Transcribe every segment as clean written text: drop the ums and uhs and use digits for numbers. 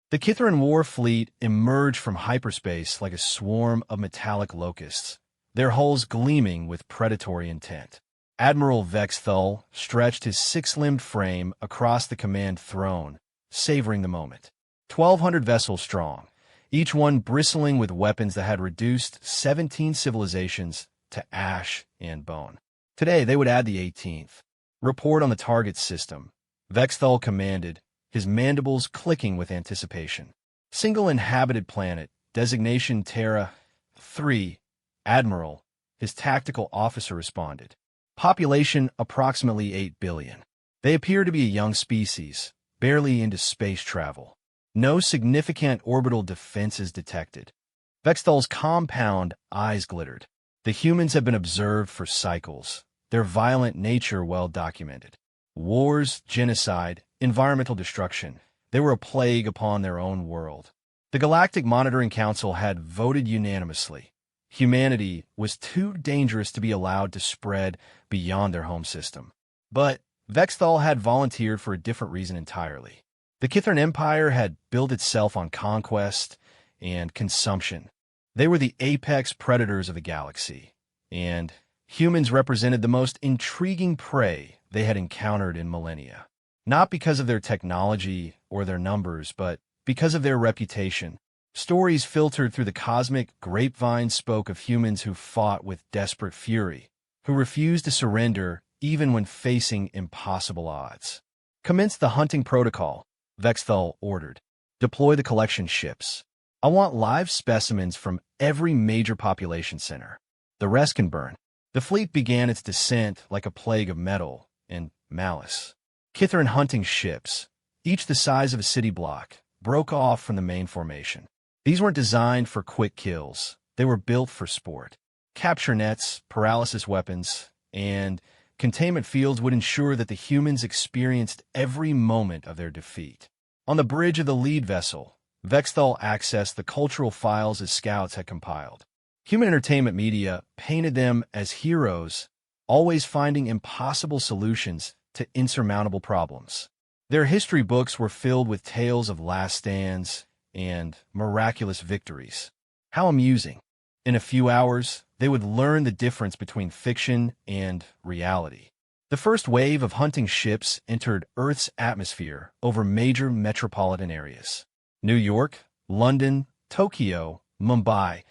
The Kithran War fleet emerged from hyperspace like a swarm of metallic locusts, their hulls gleaming with predatory intent. Admiral Vexthul stretched his six-limbed frame across the command throne, savoring the moment. 1,200 vessels strong, each one bristling with weapons that had reduced 17 civilizations to ash and bone. Today, they would add the 18th. Report on the target system. Vexthul commanded, his mandibles clicking with anticipation. Single inhabited planet, designation Terra 3. Admiral, his tactical officer responded. Population approximately 8 billion. They appear to be a young species, barely into space travel. No significant orbital defenses detected. Vexthul's compound eyes glittered. The humans have been observed for cycles, their violent nature well documented. Wars, genocide, environmental destruction, they were a plague upon their own world. The Galactic Monitoring Council had voted unanimously. Humanity was too dangerous to be allowed to spread beyond their home system. But Vexthul had volunteered for a different reason entirely. The Kithran Empire had built itself on conquest and consumption. They were the apex predators of the galaxy, and humans represented the most intriguing prey they had encountered in millennia. Not because of their technology or their numbers, but because of their reputation. Stories filtered through the cosmic grapevine spoke of humans who fought with desperate fury, who refused to surrender even when facing impossible odds. Commence the hunting protocol, Vexthul ordered. Deploy the collection ships. I want live specimens from every major population center. The rest can burn. The fleet began its descent like a plague of metal and malice. Kithran hunting ships, each the size of a city block, broke off from the main formation. These weren't designed for quick kills. They were built for sport. Capture nets, paralysis weapons, and containment fields would ensure that the humans experienced every moment of their defeat. On the bridge of the lead vessel, Vexthul accessed the cultural files his scouts had compiled. Human entertainment media painted them as heroes, always finding impossible solutions to insurmountable problems. Their history books were filled with tales of last stands and miraculous victories. How amusing. In a few hours, they would learn the difference between fiction and reality. The first wave of hunting ships entered Earth's atmosphere over major metropolitan areas. New York, London, Tokyo, Mumbai,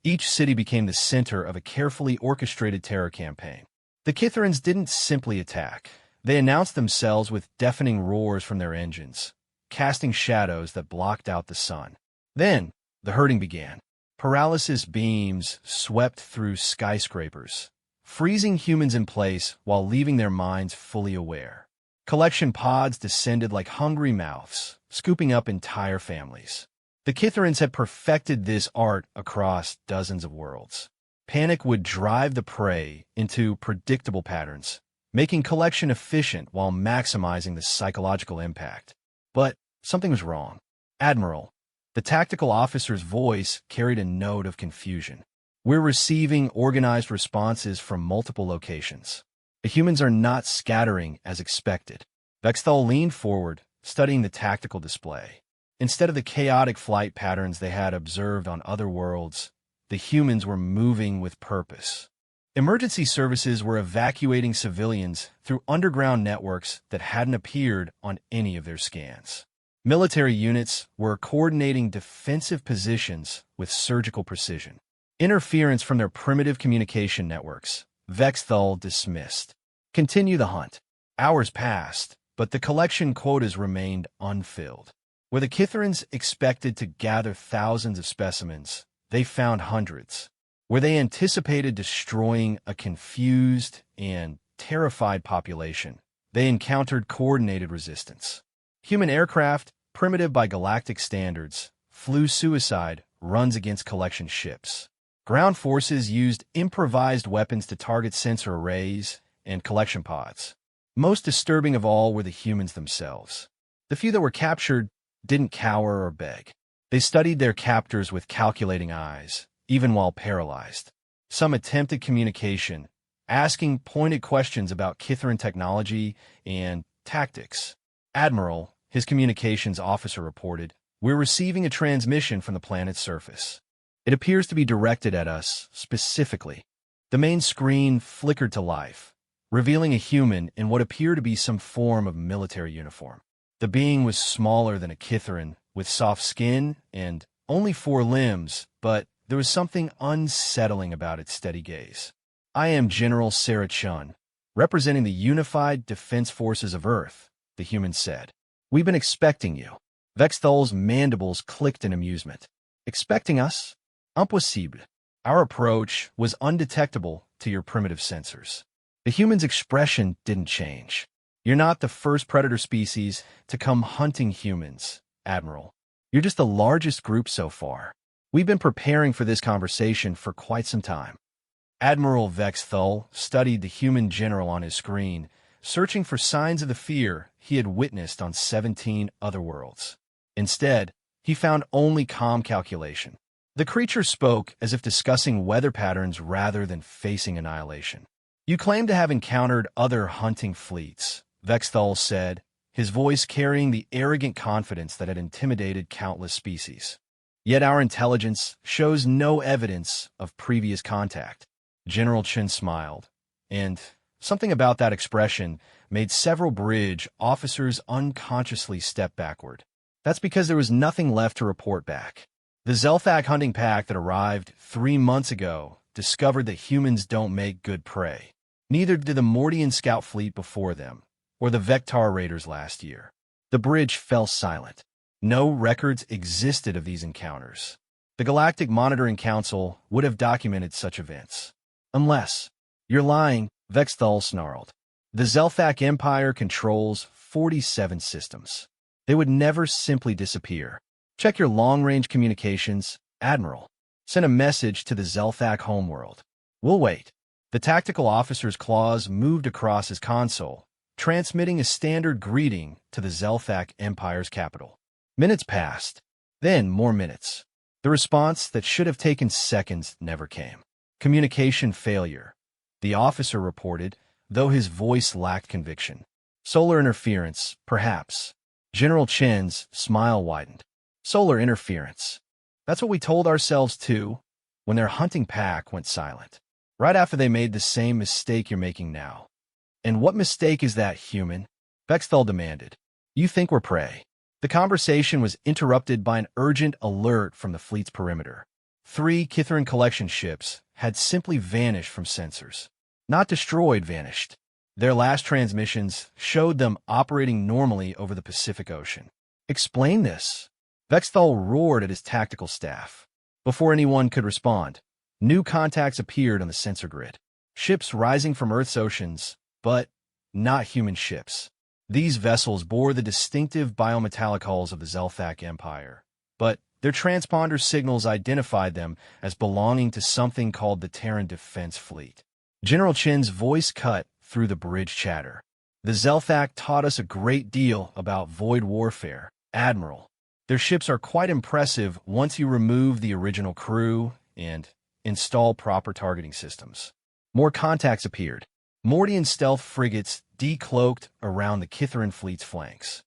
each city became the center of a carefully orchestrated terror campaign. The Kithrans didn't simply attack. They announced themselves with deafening roars from their engines, casting shadows that blocked out the sun. Then, the herding began. Paralysis beams swept through skyscrapers, freezing humans in place while leaving their minds fully aware. Collection pods descended like hungry mouths, scooping up entire families. The Kithrans had perfected this art across dozens of worlds. Panic would drive the prey into predictable patterns, making collection efficient while maximizing the psychological impact. But something was wrong. Admiral, the tactical officer's voice carried a note of confusion. We're receiving organized responses from multiple locations. The humans are not scattering as expected. Vexthul leaned forward, studying the tactical display. Instead of the chaotic flight patterns they had observed on other worlds, the humans were moving with purpose. Emergency services were evacuating civilians through underground networks that hadn't appeared on any of their scans. Military units were coordinating defensive positions with surgical precision. Interference from their primitive communication networks, Vexthul dismissed. Continue the hunt. Hours passed, but the collection quotas remained unfilled. Where the Kithrans expected to gather thousands of specimens, they found hundreds. Where they anticipated destroying a confused and terrified population, they encountered coordinated resistance. Human aircraft, primitive by galactic standards, flew suicide runs against collection ships. Ground forces used improvised weapons to target sensor arrays and collection pods. Most disturbing of all were the humans themselves. The few that were captured didn't cower or beg. They studied their captors with calculating eyes, even while paralyzed. Some attempted communication, asking pointed questions about Kithran technology and tactics. Admiral, his communications officer reported, We're receiving a transmission from the planet's surface. It appears to be directed at us specifically. The main screen flickered to life, revealing a human in what appeared to be some form of military uniform. The being was smaller than a Kithrin, with soft skin and only 4 limbs, but there was something unsettling about its steady gaze. "I am General Sarah Chun, representing the Unified Defense Forces of Earth," the human said. "We've been expecting you." Vexthal's mandibles clicked in amusement. "Expecting us? Impossible. Our approach was undetectable to your primitive sensors." The human's expression didn't change. "You're not the first predator species to come hunting humans, Admiral. You're just the largest group so far. We've been preparing for this conversation for quite some time." Admiral Vexthal studied the human general on his screen, searching for signs of the fear he had witnessed on 17 other worlds. Instead, he found only calm calculation. The creature spoke as if discussing weather patterns rather than facing annihilation. "You claim to have encountered other hunting fleets," Vexthal said, his voice carrying the arrogant confidence that had intimidated countless species. "Yet our intelligence shows no evidence of previous contact." General Chin smiled, and something about that expression made several bridge officers unconsciously step backward. That's because there was nothing left to report back. The Zelthak hunting pack that arrived 3 months ago discovered that humans don't make good prey. Neither did the Mordian scout fleet before them, or the Vectar raiders last year. The bridge fell silent. No records existed of these encounters. The Galactic Monitoring Council would have documented such events. "Unless you're lying," Vexthal snarled. "The Zelthak Empire controls 47 systems. They would never simply disappear. Check your long-range communications, Admiral. Send a message to the Zelthak homeworld. We'll wait." The tactical officer's claws moved across his console, transmitting a standard greeting to the Zelthak Empire's capital. Minutes passed, then more minutes. The response that should have taken seconds never came. "Communication failure," the officer reported, though his voice lacked conviction. "Solar interference, perhaps." General Chen's smile widened. "Solar interference. That's what we told ourselves too, when their hunting pack went silent. Right after they made the same mistake you're making now." "And what mistake is that, human?" Vexthal demanded. "You think we're prey?" The conversation was interrupted by an urgent alert from the fleet's perimeter. 3 Kithrin collection ships had simply vanished from sensors. Not destroyed, vanished. Their last transmissions showed them operating normally over the Pacific Ocean. "Explain this." Vexthal roared at his tactical staff. Before anyone could respond, new contacts appeared on the sensor grid. Ships rising from Earth's oceans, but not human ships. These vessels bore the distinctive biometallic hulls of the Zelthak Empire, but their transponder signals identified them as belonging to something called the Terran Defense Fleet. General Chin's voice cut through the bridge chatter. "The Zelthak taught us a great deal about void warfare, Admiral. Their ships are quite impressive once you remove the original crew and install proper targeting systems." More contacts appeared. Mordian stealth frigates decloaked around the Kithrin fleet's flanks.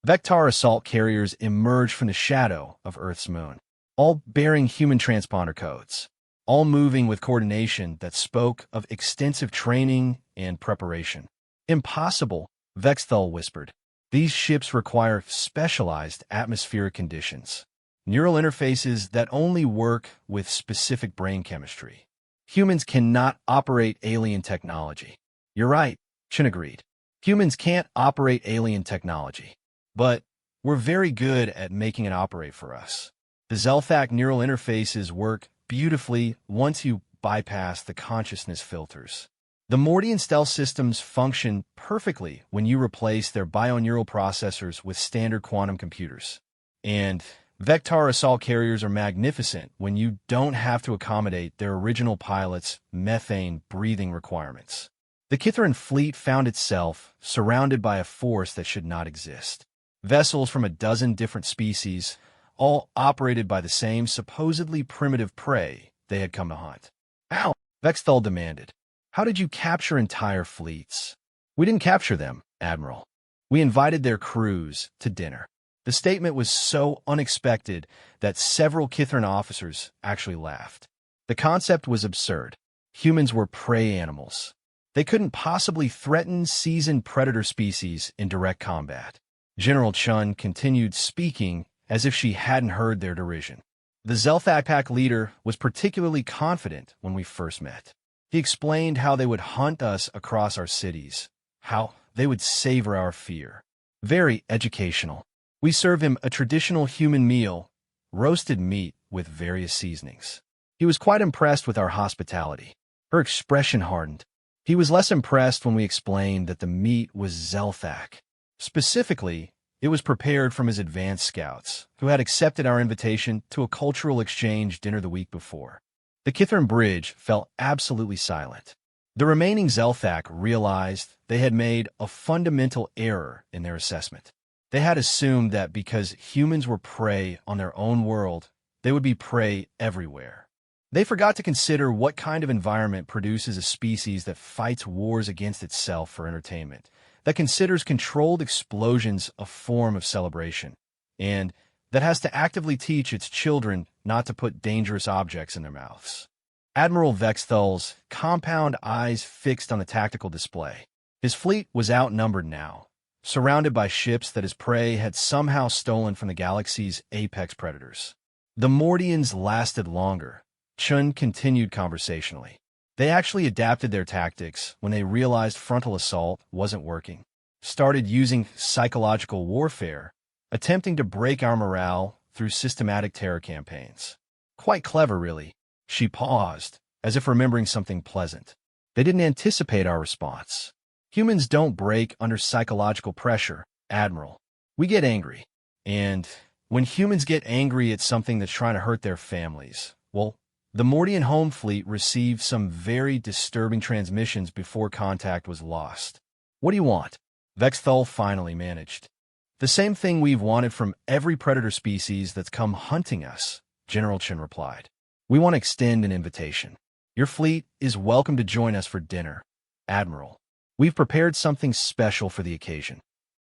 Vectar assault carriers emerged from the shadow of Earth's moon, all bearing human transponder codes, all moving with coordination that spoke of extensive training and preparation. "Impossible," Vexthal whispered. "These ships require specialized atmospheric conditions, neural interfaces that only work with specific brain chemistry. Humans cannot operate alien technology." "You're right," Chin agreed. "Humans can't operate alien technology, but we're very good at making it operate for us. The Zelthak neural interfaces work beautifully once you bypass the consciousness filters. The Mordian stealth systems function perfectly when you replace their bioneural processors with standard quantum computers. And Vectar assault carriers are magnificent when you don't have to accommodate their original pilots' methane-breathing requirements." The Kithrin fleet found itself surrounded by a force that should not exist. Vessels from a dozen different species, all operated by the same supposedly primitive prey they had come to hunt. "Ow!" Vexthal demanded. "How did you capture entire fleets?" "We didn't capture them, Admiral. We invited their crews to dinner. The statement was so unexpected that several Kithran officers actually laughed. The concept was absurd. Humans were prey animals. They couldn't possibly threaten seasoned predator species in direct combat. General Chun continued speaking as if she hadn't heard their derision. The Zelthak pack leader was particularly confident when we first met. He explained how they would hunt us across our cities, how they would savor our fear. Very educational. We served him a traditional human meal, roasted meat with various seasonings. He was quite impressed with our hospitality. Her expression hardened. He was less impressed when we explained that the meat was Zelthak. Specifically, it was prepared from his advanced scouts, who had accepted our invitation to a cultural exchange dinner the week before. The Kithran Bridge fell absolutely silent. The remaining Zelthak realized they had made a fundamental error in their assessment. They had assumed that because humans were prey on their own world, they would be prey everywhere. They forgot to consider what kind of environment produces a species that fights wars against itself for entertainment, that considers controlled explosions a form of celebration, and that has to actively teach its children not to put dangerous objects in their mouths. Admiral Vexthal's compound eyes fixed on the tactical display. His fleet was outnumbered now, surrounded by ships that his prey had somehow stolen from the galaxy's apex predators. The Mordians lasted longer. Chun continued conversationally. They actually adapted their tactics when they realized frontal assault wasn't working. Started using psychological warfare, attempting to break our morale through systematic terror campaigns. Quite clever, really. She paused, as if remembering something pleasant. They didn't anticipate our response. Humans don't break under psychological pressure, Admiral. We get angry. And when humans get angry at something that's trying to hurt their families, well, the Mordian home fleet received some very disturbing transmissions before contact was lost. What do you want? Vexthal finally managed. The same thing we've wanted from every predator species that's come hunting us, General Chen replied. We want to extend an invitation. Your fleet is welcome to join us for dinner, Admiral. We've prepared something special for the occasion.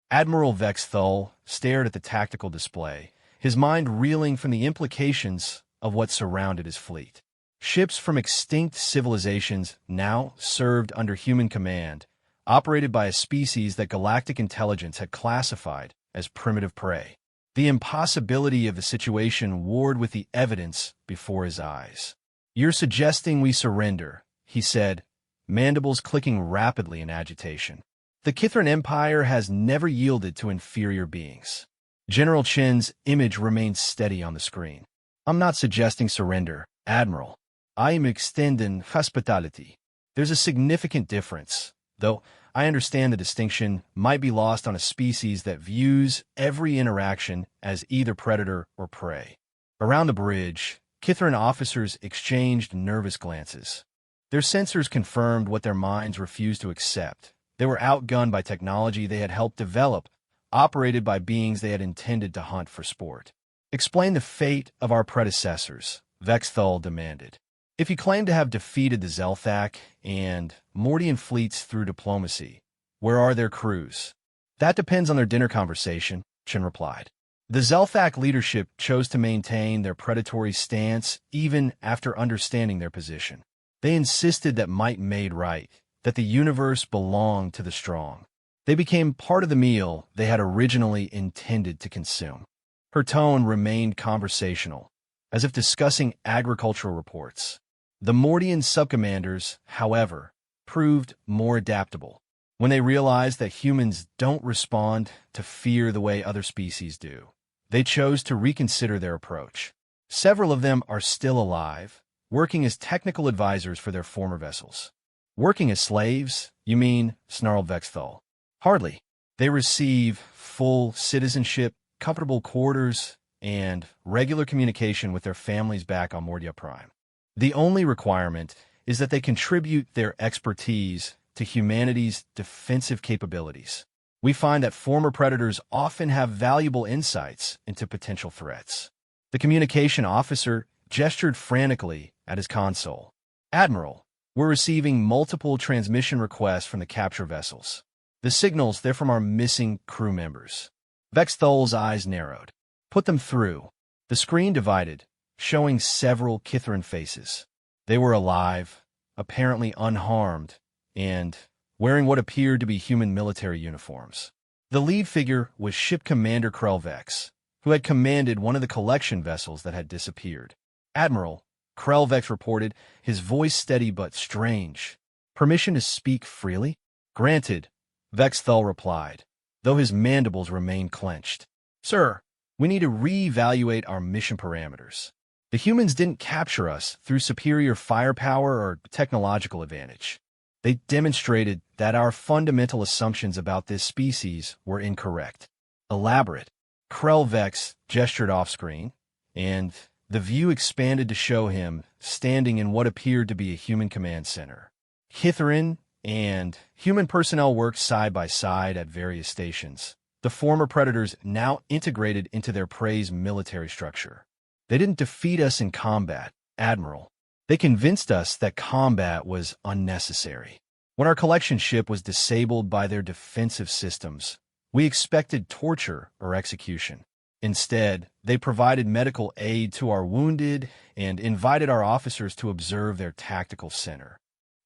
Admiral Vexthal stared at the tactical display, his mind reeling from the implications of what surrounded his fleet. Ships from extinct civilizations now served under human command, operated by a species that galactic intelligence had classified as primitive prey. The impossibility of the situation warred with the evidence before his eyes. You're suggesting we surrender, he said, mandibles clicking rapidly in agitation. The Kithran Empire has never yielded to inferior beings. General Chen's image remained steady on the screen. I'm not suggesting surrender, Admiral. I am extending hospitality. There's a significant difference, though I understand the distinction might be lost on a species that views every interaction as either predator or prey. Around the bridge, Kithran officers exchanged nervous glances. Their sensors confirmed what their minds refused to accept. They were outgunned by technology they had helped develop, operated by beings they had intended to hunt for sport. Explain the fate of our predecessors, Vexthal demanded. If you claim to have defeated the Zelthak and Mordian fleets through diplomacy, where are their crews? That depends on their dinner conversation, Chen replied. The Zelthak leadership chose to maintain their predatory stance even after understanding their position. They insisted that might made right, that the universe belonged to the strong. They became part of the meal they had originally intended to consume. Her tone remained conversational, as if discussing agricultural reports. The Mordian subcommanders, however, proved more adaptable. When they realized that humans don't respond to fear the way other species do, they chose to reconsider their approach. Several of them are still alive, working as technical advisors for their former vessels. Working as slaves, you mean? Snarled Vexthal. Hardly. They receive full citizenship, comfortable quarters, and regular communication with their families back on Mordia Prime. The only requirement is that they contribute their expertise to humanity's defensive capabilities. We find that former predators often have valuable insights into potential threats. The communication officer gestured frantically at his console. Admiral, we're receiving multiple transmission requests from the capture vessels. The signals, they're from our missing crew members. Vexthol's eyes narrowed. Put them through. The screen divided, showing several Kithran faces. They were alive, apparently unharmed, and wearing what appeared to be human military uniforms. The lead figure was Ship Commander Krelvex, who had commanded one of the collection vessels that had disappeared. "Admiral," Krelvex reported, his voice steady but strange. "Permission to speak freely?" "Granted," Vexthal replied, though his mandibles remained clenched. "Sir, we need to reevaluate our mission parameters. The humans didn't capture us through superior firepower or technological advantage. They demonstrated that our fundamental assumptions about this species were incorrect." "Elaborate." Krelvex gestured off-screen, and the view expanded to show him standing in what appeared to be a human command center. Kithran and human personnel worked side by side at various stations, the former predators now integrated into their prey's military structure. "They didn't defeat us in combat, Admiral. They convinced us that combat was unnecessary. When our collection ship was disabled by their defensive systems, we expected torture or execution. Instead, they provided medical aid to our wounded and invited our officers to observe their tactical center."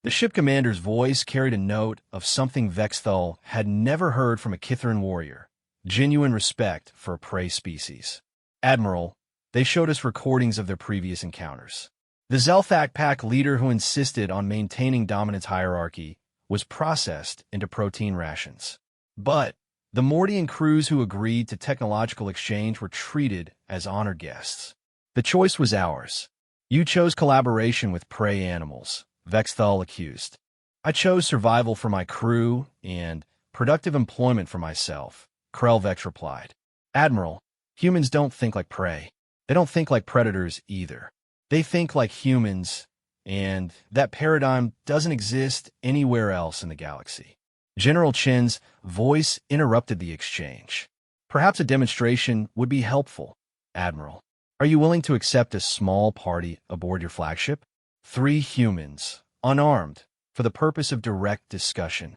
The ship commander's voice carried a note of something Vexthal had never heard from a Kithran warrior: genuine respect for a prey species. "Admiral, they showed us recordings of their previous encounters. The Zelthak pack leader who insisted on maintaining dominance hierarchy was processed into protein rations. But the Mordian crews who agreed to technological exchange were treated as honored guests. The choice was ours. You chose collaboration with prey animals," Vexthal accused. "I chose survival for my crew and productive employment for myself," Krelvex replied. "Admiral, humans don't think like prey. They don't think like predators either. They think like humans, and that paradigm doesn't exist anywhere else in the galaxy." General Chen's voice interrupted the exchange. "Perhaps a demonstration would be helpful, Admiral. Are you willing to accept a small party aboard your flagship? 3 humans, unarmed, for the purpose of direct discussion.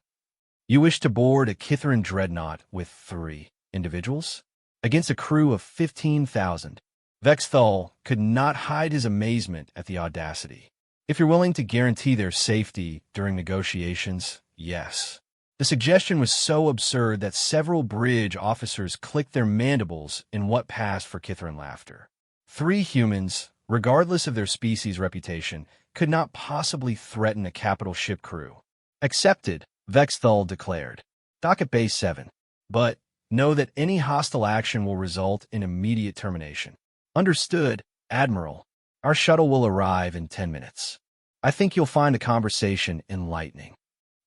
You wish to board a Kithran dreadnought with 3 individuals? Against a crew of 15,000. Vexthal could not hide his amazement at the audacity. "If you're willing to guarantee their safety during negotiations, yes." The suggestion was so absurd that several bridge officers clicked their mandibles in what passed for Kithran laughter. 3 humans, regardless of their species' reputation, could not possibly threaten a capital ship crew. "Accepted," Vexthal declared. "Dock at Base 7. But know that any hostile action will result in immediate termination." "Understood, Admiral. Our shuttle will arrive in 10 minutes. I think you'll find the conversation enlightening."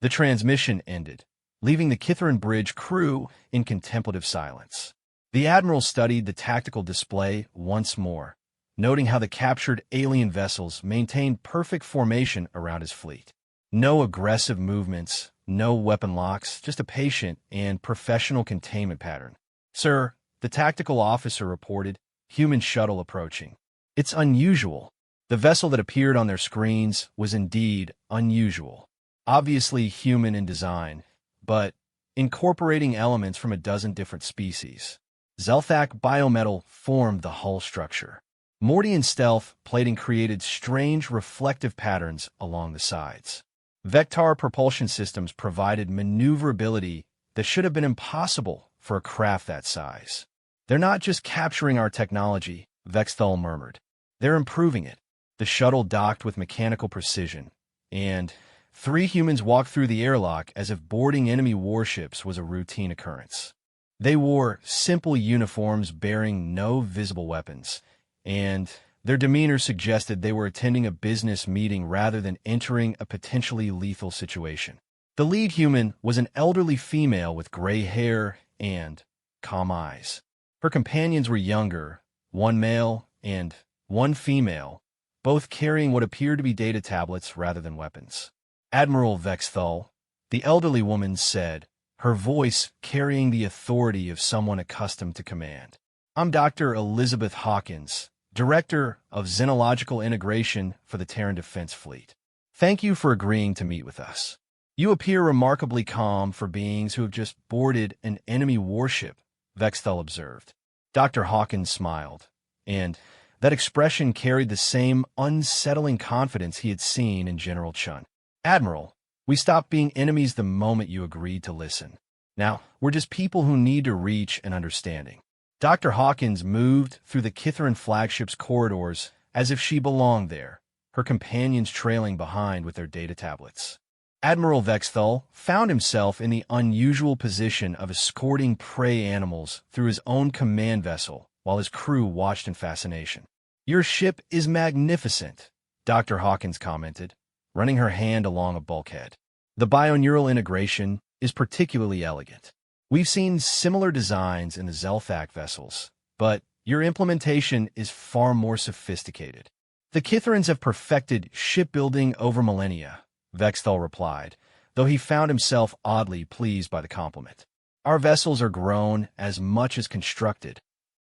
The transmission ended, leaving the Kithran Bridge crew in contemplative silence. The Admiral studied the tactical display once more, noting how the captured alien vessels maintained perfect formation around his fleet. No aggressive movements, no weapon locks, just a patient and professional containment pattern. "Sir," the tactical officer reported, "human shuttle approaching." "It's unusual." The vessel that appeared on their screens was indeed unusual. Obviously human in design, but incorporating elements from a dozen different species. Zelthak biometal formed the hull structure. Mordian stealth plating created strange reflective patterns along the sides. Vector propulsion systems provided maneuverability that should have been impossible for a craft that size. "They're not just capturing our technology," Vexthal murmured. "They're improving it." The shuttle docked with mechanical precision, and 3 humans walked through the airlock as if boarding enemy warships was a routine occurrence. They wore simple uniforms bearing no visible weapons, and their demeanor suggested they were attending a business meeting rather than entering a potentially lethal situation. The lead human was an elderly female with gray hair and calm eyes. Her companions were younger, 1 male and 1 female, both carrying what appeared to be data tablets rather than weapons. "Admiral Vexthal," the elderly woman said, her voice carrying the authority of someone accustomed to command. "I'm Dr. Elizabeth Hawkins, Director of Xenological Integration for the Terran Defense Fleet. Thank you for agreeing to meet with us. You appear remarkably calm for beings who have just boarded an enemy warship," Vexthel observed. Dr. Hawkins smiled, and that expression carried the same unsettling confidence he had seen in General Chun. Admiral, we stopped being enemies the moment you agreed to listen. Now, we're just people who need to reach an understanding. Dr. Hawkins moved through the Kithrin flagship's corridors as if she belonged there, her companions trailing behind with their data tablets. Admiral Vexthel found himself in the unusual position of escorting prey animals through his own command vessel while his crew watched in fascination. "Your ship is magnificent," Dr. Hawkins commented, running her hand along a bulkhead. "The bioneural integration is particularly elegant. We've seen similar designs in the Zelthak vessels, but your implementation is far more sophisticated." "The Kithrins have perfected shipbuilding over millennia," Vexthel replied, though he found himself oddly pleased by the compliment. "Our vessels are grown as much as constructed."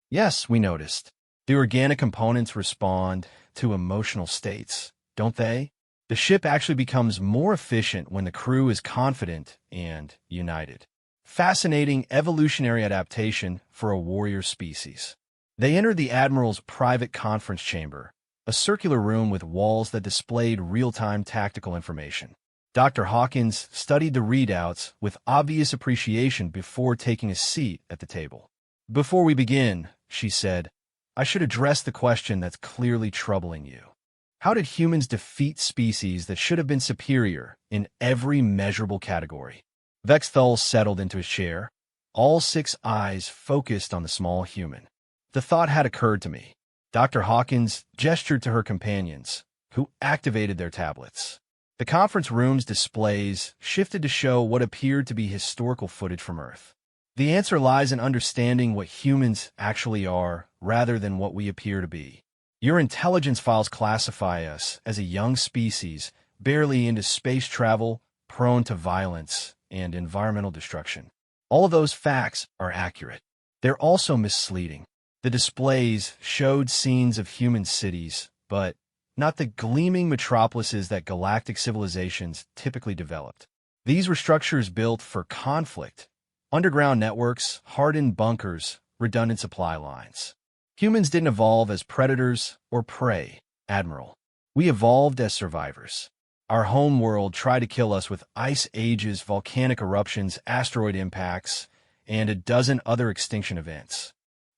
"Yes, we noticed. The organic components respond to emotional states, don't they? The ship actually becomes more efficient when the crew is confident and united. Fascinating evolutionary adaptation for a warrior species." They entered the Admiral's private conference chamber, a circular room with walls that displayed real-time tactical information. Dr. Hawkins studied the readouts with obvious appreciation before taking a seat at the table. "Before we begin," she said, "I should address the question that's clearly troubling you. How did humans defeat species that should have been superior in every measurable category?" Vexthel settled into his chair, all 6 eyes focused on the small human. "The thought had occurred to me." Dr. Hawkins gestured to her companions, who activated their tablets. The conference room's displays shifted to show what appeared to be historical footage from Earth. "The answer lies in understanding what humans actually are, rather than what we appear to be. Your intelligence files classify us as a young species, barely into space travel, prone to violence and environmental destruction. All of those facts are accurate. They're also misleading. The displays showed scenes of human cities, but not the gleaming metropolises that galactic civilizations typically developed. These were structures built for conflict, underground networks, hardened bunkers, redundant supply lines. Humans didn't evolve as predators or prey, Admiral. We evolved as survivors. Our home world tried to kill us with ice ages, volcanic eruptions, asteroid impacts, and a dozen other extinction events.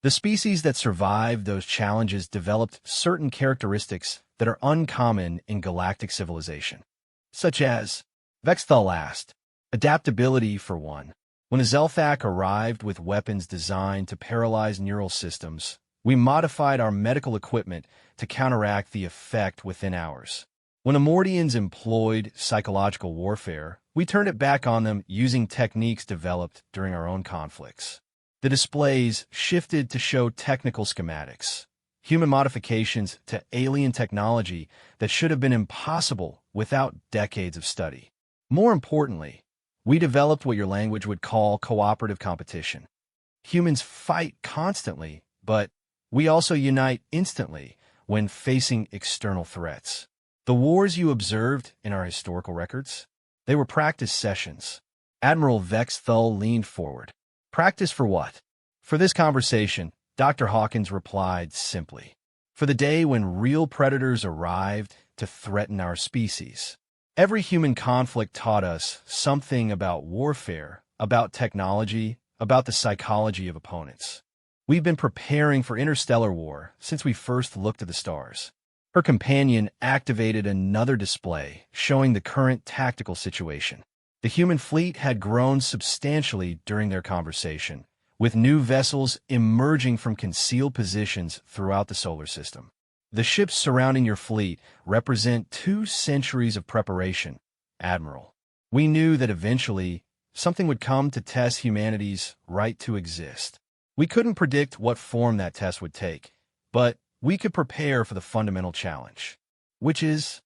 The species that survived those challenges developed certain characteristics that are uncommon in galactic civilization. Such as, Vexthel asked, adaptability for one. When a Zelthak arrived with weapons designed to paralyze neural systems, we modified our medical equipment to counteract the effect within hours. When Amortians employed psychological warfare, we turned it back on them using techniques developed during our own conflicts. The displays shifted to show technical schematics, human modifications to alien technology that should have been impossible without decades of study. More importantly, we developed what your language would call cooperative competition. Humans fight constantly, but we also unite instantly when facing external threats. The wars you observed in our historical records, they were practice sessions. Admiral Vexthel leaned forward. Practice for what? For this conversation, Dr. Hawkins replied simply. For the day when real predators arrived to threaten our species. Every human conflict taught us something about warfare, about technology, about the psychology of opponents. We've been preparing for interstellar war since we first looked at the stars. Her companion activated another display showing the current tactical situation. The human fleet had grown substantially during their conversation, with new vessels emerging from concealed positions throughout the solar system. The ships surrounding your fleet represent 2 centuries of preparation, Admiral. We knew that eventually something would come to test humanity's right to exist. We couldn't predict what form that test would take, but we could prepare for the fundamental challenge. Which is?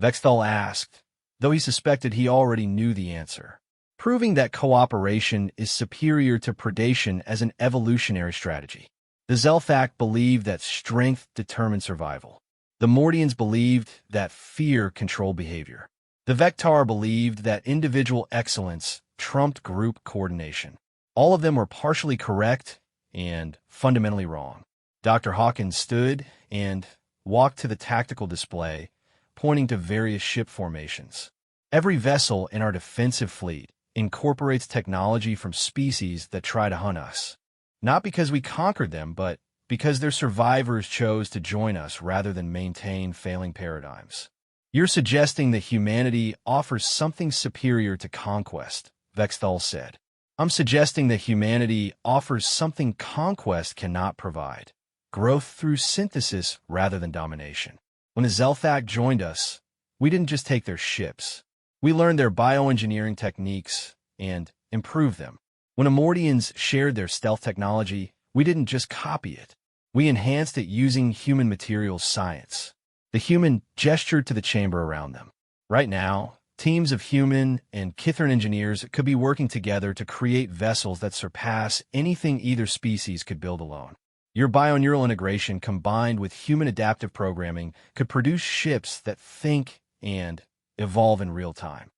Vexthel asked, though he suspected he already knew the answer. Proving that cooperation is superior to predation as an evolutionary strategy. The Zelthak believed that strength determined survival. The Mortians believed that fear controlled behavior. The Vectar believed that individual excellence trumped group coordination. All of them were partially correct and fundamentally wrong. Dr. Hawkins stood and walked to the tactical display, pointing to various ship formations. Every vessel in our defensive fleet incorporates technology from species that try to hunt us. Not because we conquered them, but because their survivors chose to join us rather than maintain failing paradigms. You're suggesting that humanity offers something superior to conquest, Vexthal said. I'm suggesting that humanity offers something conquest cannot provide. Growth through synthesis rather than domination. When the Zelthak joined us, we didn't just take their ships. We learned their bioengineering techniques and improved them. When Amortians shared their stealth technology, we didn't just copy it. We enhanced it using human materials science. The human gestured to the chamber around them. Right now, teams of human and Kithran engineers could be working together to create vessels that surpass anything either species could build alone. Your bioneural integration combined with human adaptive programming could produce ships that think and evolve in real time.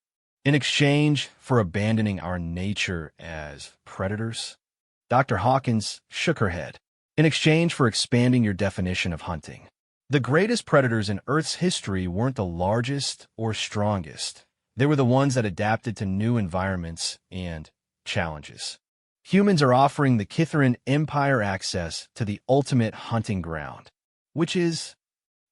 In exchange for abandoning our nature as predators, Dr. Hawkins shook her head. In exchange for expanding your definition of hunting. The greatest predators in Earth's history weren't the largest or strongest. They were the ones that adapted to new environments and challenges. Humans are offering the Kithran Empire access to the ultimate hunting ground, which is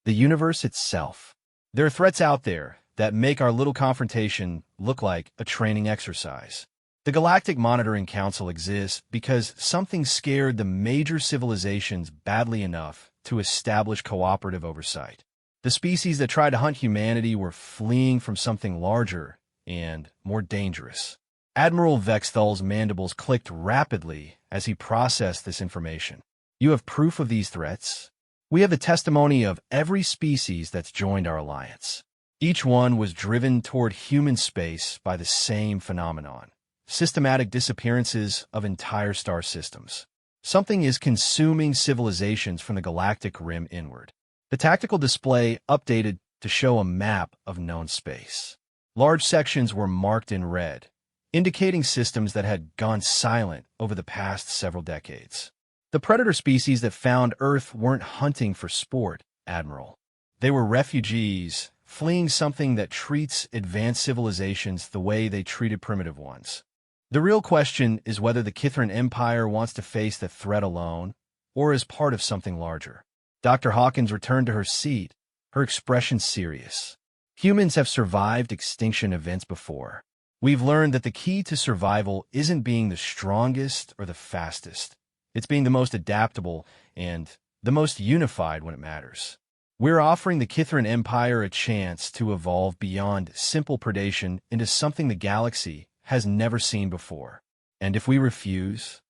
the universe itself. There are threats out there that make our little confrontation look like a training exercise. The Galactic Monitoring Council exists because something scared the major civilizations badly enough to establish cooperative oversight. The species that tried to hunt humanity were fleeing from something larger and more dangerous. Admiral Vexthal's mandibles clicked rapidly as he processed this information. You have proof of these threats? We have the testimony of every species that's joined our alliance. Each one was driven toward human space by the same phenomenon. Systematic disappearances of entire star systems. Something is consuming civilizations from the galactic rim inward. The tactical display updated to show a map of known space. Large sections were marked in red, indicating systems that had gone silent over the past several decades. The predator species that found Earth weren't hunting for sport, Admiral. They were refugees, fleeing something that treats advanced civilizations the way they treated primitive ones. The real question is whether the Kithran Empire wants to face the threat alone or as part of something larger. Dr. Hawkins returned to her seat, her expression serious. Humans have survived extinction events before. We've learned that the key to survival isn't being the strongest or the fastest. It's being the most adaptable and the most unified when it matters. We're offering the Kithran Empire a chance to evolve beyond simple predation into something the galaxy has never seen before. And if we refuse,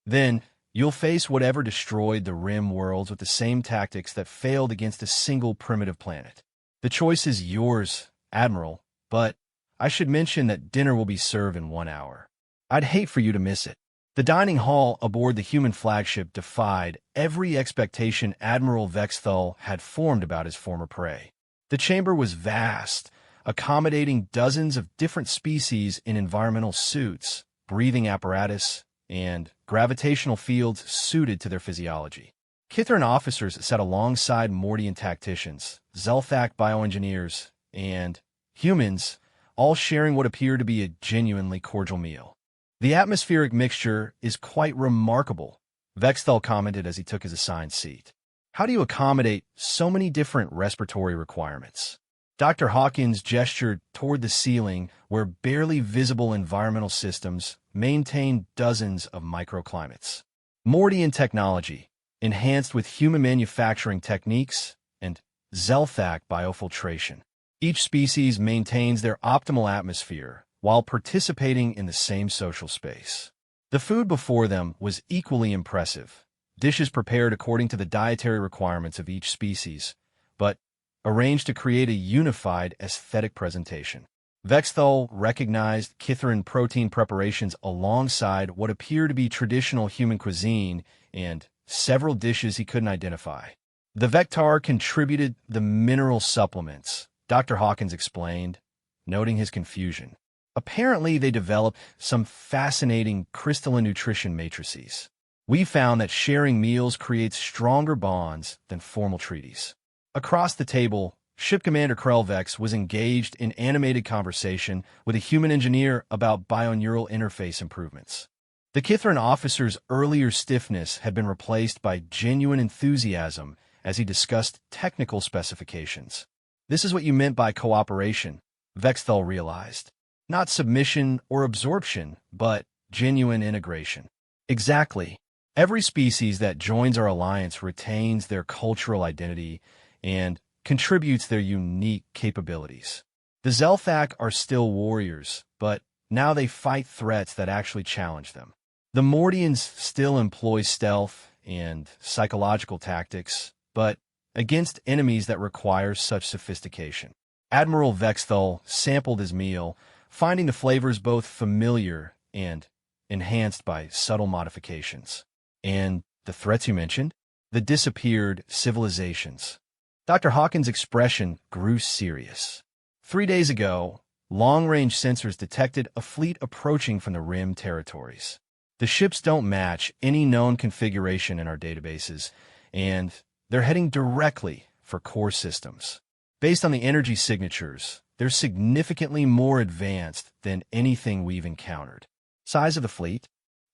then you'll face whatever destroyed the Rim worlds with the same tactics that failed against a single primitive planet. The choice is yours, Admiral, but I should mention that dinner will be served in 1 hour. I'd hate for you to miss it. The dining hall aboard the human flagship defied every expectation Admiral Vexthal had formed about his former prey. The chamber was vast, accommodating dozens of different species in environmental suits, breathing apparatus, and gravitational fields suited to their physiology. Kithran officers sat alongside Mortian tacticians, Zelthak bioengineers, and humans, all sharing what appeared to be a genuinely cordial meal. The atmospheric mixture is quite remarkable, Vexthal commented as he took his assigned seat. How do you accommodate so many different respiratory requirements? Dr. Hawkins gestured toward the ceiling where barely visible environmental systems maintained dozens of microclimates. Mortian technology, enhanced with human manufacturing techniques and Zelthak biofiltration. Each species maintains their optimal atmosphere while participating in the same social space. The food before them was equally impressive, dishes prepared according to the dietary requirements of each species, but arranged to create a unified aesthetic presentation. Vexthal recognized Kithran protein preparations alongside what appeared to be traditional human cuisine and several dishes he couldn't identify. The Vectar contributed the mineral supplements, Dr. Hawkins explained, noting his confusion. Apparently, they developed some fascinating crystalline nutrition matrices. We found that sharing meals creates stronger bonds than formal treaties. Across the table, Ship Commander Krellvex was engaged in animated conversation with a human engineer about bioneural interface improvements. The Kithran officer's earlier stiffness had been replaced by genuine enthusiasm as he discussed technical specifications. This is what you meant by cooperation, Vexthal realized. Not submission or absorption, but genuine integration. Exactly. Every species that joins our alliance retains their cultural identity and contributes their unique capabilities. The Zelthak are still warriors, but now they fight threats that actually challenge them. The Mordians still employ stealth and psychological tactics, but against enemies that require such sophistication. Admiral Vexthal sampled his meal, finding the flavors both familiar and enhanced by subtle modifications. And the threats you mentioned? The disappeared civilizations. Dr. Hawkins' expression grew serious. 3 days ago, long-range sensors detected a fleet approaching from the Rim territories. The ships don't match any known configuration in our databases, and they're heading directly for core systems. Based on the energy signatures, they're significantly more advanced than anything we've encountered. Size of the fleet?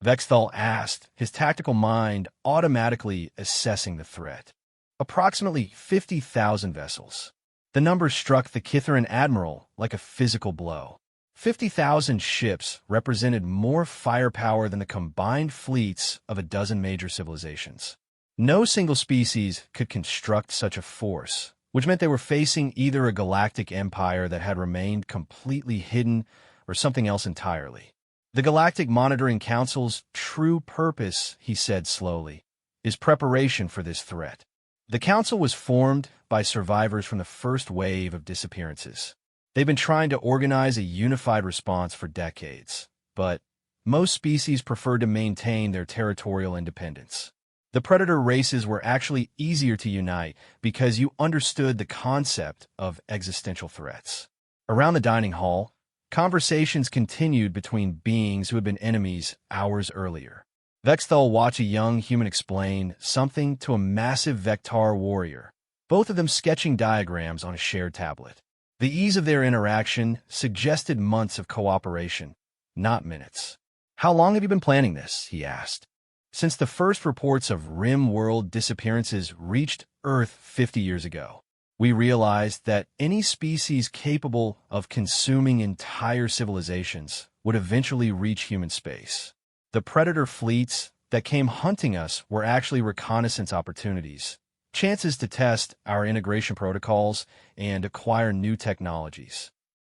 Vexthal asked, his tactical mind automatically assessing the threat. Approximately 50,000 vessels. The number struck the Kithran admiral like a physical blow. 50,000 ships represented more firepower than the combined fleets of a dozen major civilizations. No single species could construct such a force, which meant they were facing either a galactic empire that had remained completely hidden or something else entirely. The Galactic Monitoring Council's true purpose, he said slowly, is preparation for this threat. The council was formed by survivors from the first wave of disappearances. They've been trying to organize a unified response for decades, but most species preferred to maintain their territorial independence. The predator races were actually easier to unite because you understood the concept of existential threats. Around the dining hall, conversations continued between beings who had been enemies hours earlier. Vexthal watched a young human explain something to a massive Vectar warrior, both of them sketching diagrams on a shared tablet. The ease of their interaction suggested months of cooperation, not minutes. "How long have you been planning this?" he asked. "Since the first reports of Rim world disappearances reached Earth 50 years ago. We realized that any species capable of consuming entire civilizations would eventually reach human space. The predator fleets that came hunting us were actually reconnaissance opportunities, chances to test our integration protocols and acquire new technologies."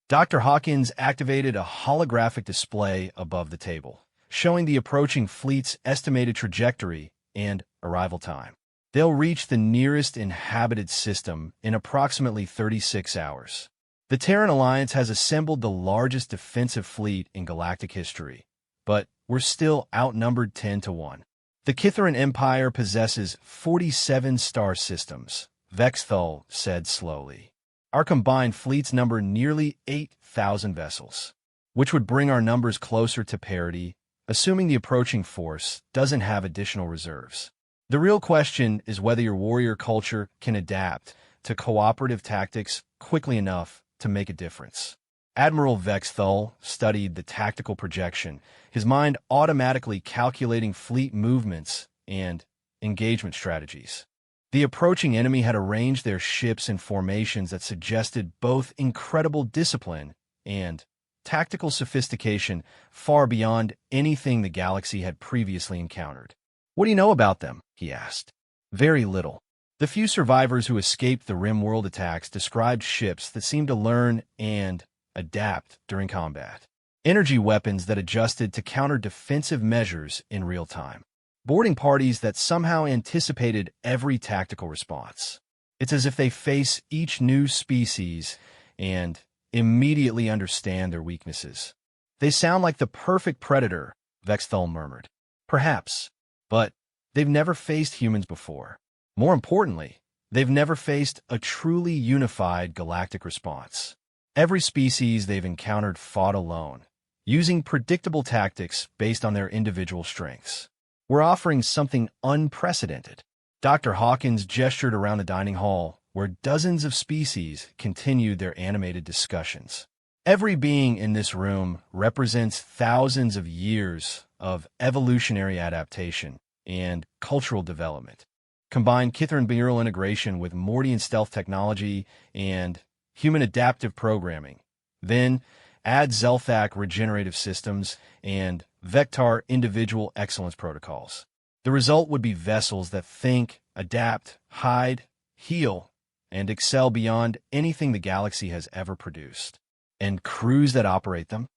Dr. Hawkins activated a holographic display above the table, showing the approaching fleet's estimated trajectory and arrival time. They'll reach the nearest inhabited system in approximately 36 hours. The Terran Alliance has assembled the largest defensive fleet in galactic history, but we're still outnumbered 10 to 1. The Kithran Empire possesses 47 star systems, Vexthal said slowly. Our combined fleets number nearly 8,000 vessels, which would bring our numbers closer to parity, assuming the approaching force doesn't have additional reserves. The real question is whether your warrior culture can adapt to cooperative tactics quickly enough to make a difference. Admiral Vexthal studied the tactical projection, his mind automatically calculating fleet movements and engagement strategies. The approaching enemy had arranged their ships in formations that suggested both incredible discipline and tactical sophistication far beyond anything the galaxy had previously encountered. "What do you know about them?" he asked. "Very little. The few survivors who escaped the Rim world attacks described ships that seemed to learn and adapt during combat. Energy weapons that adjusted to counter defensive measures in real time. Boarding parties that somehow anticipated every tactical response. It's as if they face each new species and immediately understand their weaknesses." "They sound like the perfect predator," Vexthal murmured. "Perhaps. But they've never faced humans before. More importantly, they've never faced a truly unified galactic response. Every species they've encountered fought alone, using predictable tactics based on their individual strengths. We're offering something unprecedented. Dr. Hawkins gestured around the dining hall, where dozens of species continued their animated discussions. Every being in this room represents thousands of years of evolutionary adaptation and cultural development. Combine Kithran binaural integration with Mordian stealth technology and human adaptive programming. Then add Zelthak regenerative systems and Vectar individual excellence protocols. The result would be vessels that think, adapt, hide, heal, and excel beyond anything the galaxy has ever produced. And crews that operate them?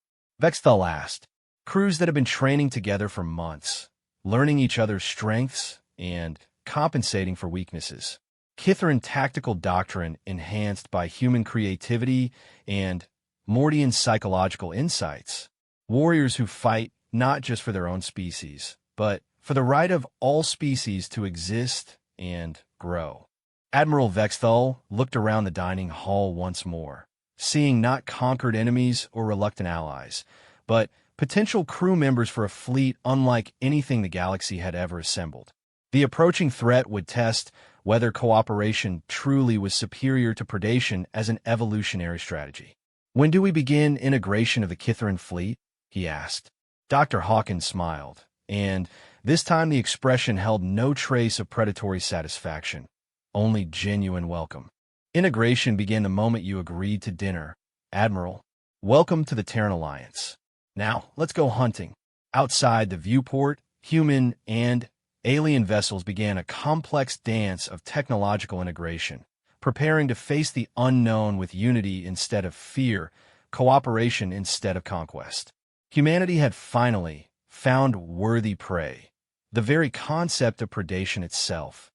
Vexthal asked. Crews that have been training together for months, learning each other's strengths and compensating for weaknesses. Kithran tactical doctrine enhanced by human creativity and Mordian psychological insights. Warriors who fight not just for their own species, but for the right of all species to exist and grow. Admiral Vexthal looked around the dining hall once more, seeing not conquered enemies or reluctant allies, but potential crew members for a fleet unlike anything the galaxy had ever assembled. The approaching threat would test whether cooperation truly was superior to predation as an evolutionary strategy. When do we begin integration of the Kithran fleet? He asked. Dr. Hawkins smiled, and this time the expression held no trace of predatory satisfaction, only genuine welcome. Integration began the moment you agreed to dinner. Admiral, welcome to the Terran Alliance. Now, let's go hunting. Outside the viewport, human and alien vessels began a complex dance of technological integration, preparing to face the unknown with unity instead of fear, cooperation instead of conquest. Humanity had finally found worthy prey, the very concept of predation itself.